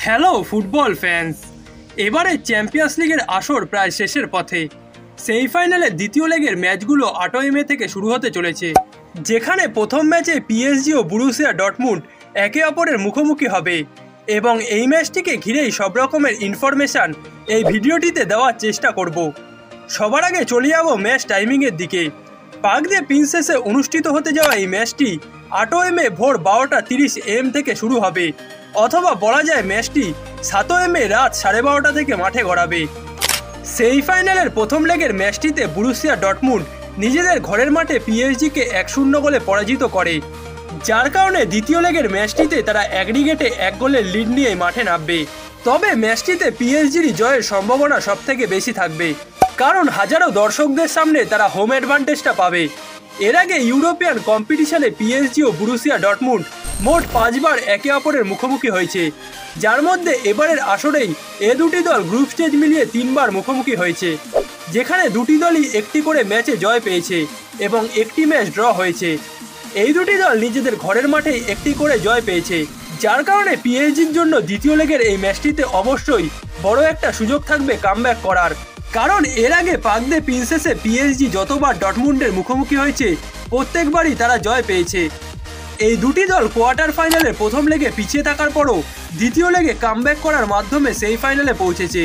Hello football fans, এবারে champions লিগের আসর প্রায় শেষের পথে। সেমিফাইনালের দ্বিতীয় লেগের ম্যাচগুলো 8ই মে থেকে শুরু হতে চলেছে, যেখানে প্রথম ম্যাচে পিএসজি ও বরুসিয়া ডর্টমুন্ড একে অপরের মুখোমুখি হবে এবং এই ম্যাচটিকে ঘিরেই সব রকমের ইনফরমেশান এই ভিডিওটিতে দেওয়ার চেষ্টা করব। সবার আগে চলে যাব ম্যাচ টাইমিংয়ের দিকে। পার্ক দে প্রিন্সেসে অনুষ্ঠিত হতে যাওয়া এই ম্যাচটি 8ই মে ভোর 12:30 AM থেকে শুরু হবে, অথবা বলা যায় ম্যাচটি 7ই মে রাত 12:30 থেকে মাঠে গড়াবে। সেমিফাইনালের প্রথম লেগের ম্যাচটিতে বরুসিয়া ডর্টমুন্ড নিজেদের ঘরের মাঠে পিএসজিকে 1-0 গোলে পরাজিত করে, যার কারণে দ্বিতীয় লেগের ম্যাচটিতে তারা অ্যাগ্রিগেটে 1 গোলের লিড নিয়ে মাঠে নামবে। তবে ম্যাচটিতে পিএসজির জয়ের সম্ভাবনা সবথেকে বেশি থাকবে, কারণ হাজারো দর্শকদের সামনে তারা হোম অ্যাডভান্টেজটা পাবে। এর আগে ইউরোপিয়ান কম্পিটিশনে পিএসজি ও বরুসিয়া ডর্টমুন্ড মোট 5 বার একে অপরের মুখোমুখি হয়েছে, যার মধ্যে এবারের আসরেই এ দুটি দল গ্রুপ স্টেজ মিলিয়ে 3 বার মুখোমুখি হয়েছে, যেখানে দুটি দলই একটি করে ম্যাচে জয় পেয়েছে এবং একটি ম্যাচ ড্র হয়েছে। এই দুটি দল নিজেদের ঘরের মাঠেই একটি করে জয় পেয়েছে, যার কারণে পিএসজির জন্য দ্বিতীয় লেগের এই ম্যাচটিতে অবশ্যই বড় একটা সুযোগ থাকবে কামব্যাক করার, কারণ এর আগে পার্ক দে প্রিন্সেসে পিএসজি যতবার ডর্টমুন্ডের মুখোমুখি হয়েছে প্রত্যেকবারই তারা জয় পেয়েছে। এই দুটি দল কোয়ার্টার ফাইনালে প্রথম লেগে পিছিয়ে থাকার পরও দ্বিতীয় লেগে কামব্যাক করার মাধ্যমে সেমিফাইনালে পৌঁছেছে।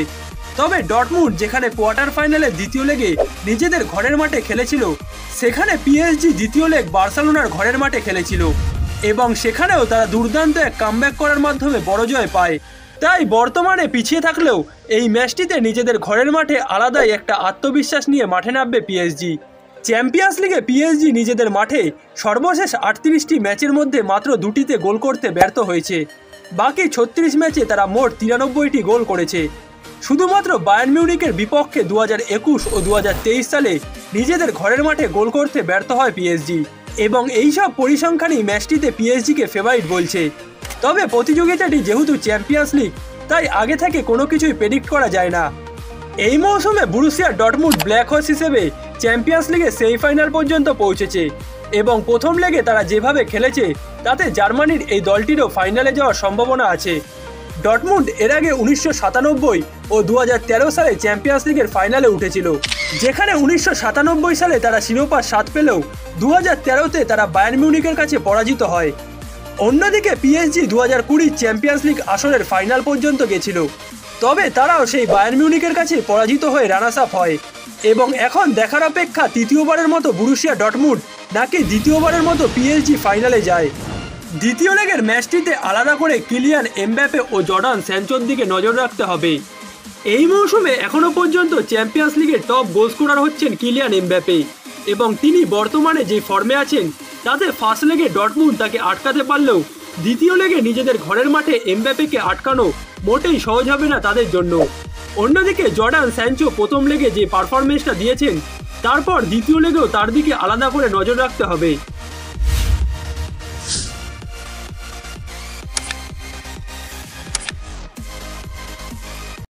তবে ডর্টমুন্ড যেখানে কোয়ার্টার ফাইনালে দ্বিতীয় লেগে নিজেদের ঘরের মাঠে খেলেছিল, সেখানে পিএসজি দ্বিতীয় লেগ বার্সেলোনার ঘরের মাঠে খেলেছিল এবং সেখানেও তারা দুর্দান্ত এক কামব্যাক করার মাধ্যমে বড় জয় পায়। তাই বর্তমানে পিছিয়ে থাকলেও এই ম্যাচটিতে নিজেদের ঘরের মাঠে আলাদাই একটা আত্মবিশ্বাস নিয়ে মাঠে নামবে পিএসজি। চ্যাম্পিয়ন্স লিগে পিএসজি নিজেদের মাঠে সর্বশেষ 38টি ম্যাচের মধ্যে মাত্র 2টিতে গোল করতে ব্যর্থ হয়েছে, বাকি 36 ম্যাচে তারা মোট 93টি গোল করেছে। শুধুমাত্র বায়ার্ন মিউনিখের বিপক্ষে 2021 ও 2023 সালে নিজেদের ঘরের মাঠে গোল করতে ব্যর্থ হয় পিএসজি, এবং এইসব পরিসংখ্যানই ম্যাচটিতে পিএসজিকে ফেভারিট বলছে। তবে প্রতিযোগিতাটি যেহেতু চ্যাম্পিয়ন্স লিগ, তাই আগে থেকে কোনো কিছুই প্রেডিক্ট করা যায় না। এই মৌসুমে বরুসিয়া ডর্টমুন্ড ব্ল্যাক হর্স হিসেবে চ্যাম্পিয়ন্স লিগে সেমিফাইনাল পর্যন্ত পৌঁছেছে এবং প্রথম লেগে তারা যেভাবে খেলেছে তাতে জার্মানির এই দলটিরও ফাইনালে যাওয়ার সম্ভাবনা আছে। ডর্টমুন্ড এর আগে 1997 ও 2013 সালে চ্যাম্পিয়ন্স লিগের ফাইনালে উঠেছিল, যেখানে 1997 সালে তারা শিরোপার স্বাদ পেলেও 2013-তে তারা বায়ার্ন মিউনিখের কাছে পরাজিত হয়। অন্যদিকে পিএসজি 2020 চ্যাম্পিয়ন্স লিগ আসরের ফাইনাল পর্যন্ত গেছিল, তবে তারাও সেই বায়ার্ন মিউনিখের কাছে পরাজিত হয়ে রানার্স আপ হয় এবং এখন দেখার অপেক্ষা তৃতীয়বারের মতো বরুসিয়া ডর্টমুন্ড নাকি দ্বিতীয়বারের মতো পিএসজি ফাইনালে যায়। দ্বিতীয় লেগের ম্যাচটিতে আলাদা করে কিলিয়ান এমবাপ্পে ও জর্ডান স্যানচোর দিকে নজর রাখতে হবে। এই মৌসুমে এখনও পর্যন্ত চ্যাম্পিয়ন্স লিগের টপ গোল স্কোরার হচ্ছেন কিলিয়ান এমবাপ্পে এবং তিনি বর্তমানে যে ফর্মে আছেন তাতে ফার্স্ট লেগে ডর্টমুন্ড তাকে আটকাতে পারলেও দ্বিতীয় লেগে নিজেদের ঘরের মাঠে এমবাপ্পেকে আটকানো মোটেই সহজ হবে না তাদের জন্য। অন্যদিকে জর্ডান স্যানচো প্রথম লেগে যে পারফরমেন্সটা দিয়েছেন, তারপর দ্বিতীয় লেগেও তার দিকে আলাদা করে নজর রাখতে হবে।